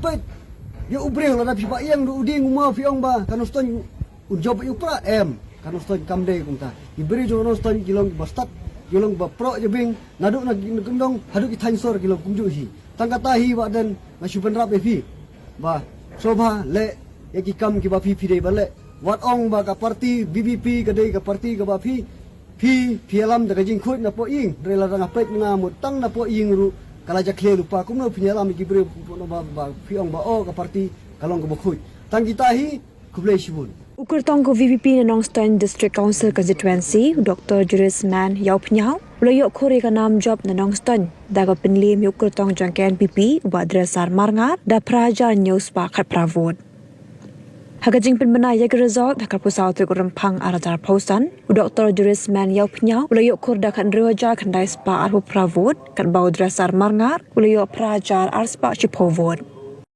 pet ya ubreh la dapi pa yang du uding uma fiong ba kanuston unjob upra kanuston kamde kunta iberi jo noston kilong bastat kilong ba pro jebing naduk na gendong haduk ki thansor kilong kumju hi tangkatahi wa dan masuban rap fi ba sobha le yaki kam ki ba fi dei bale wat ong ba ka parti BBP ka dei ka parti ka ba fi alam da jing khut na po ing rela ranga pet nga mu tang na po ing ru kala ja khle lupa kum no fi alam ki bre no ba fi ong ba o ka parti kalong ka khut tang kitahi kublai shibun Ukur tong ko VVP na Nongstoin District Council constituency Dr. Juris Man Yau Pnyao ulayok khore ka nam job na Nongstoin daga pinlim ukur tong jangken PP wa adresar marngar da praja news pa khat pravod Hagajing penbenaya ke result hakar pusau tu rempang arajar pausan Dr. Juris Man Yau Pnyao ulayok khur da kan rewaja kan dai spa arhu pravod kan bau adresar marngar ulayok prajar ar spa chipovod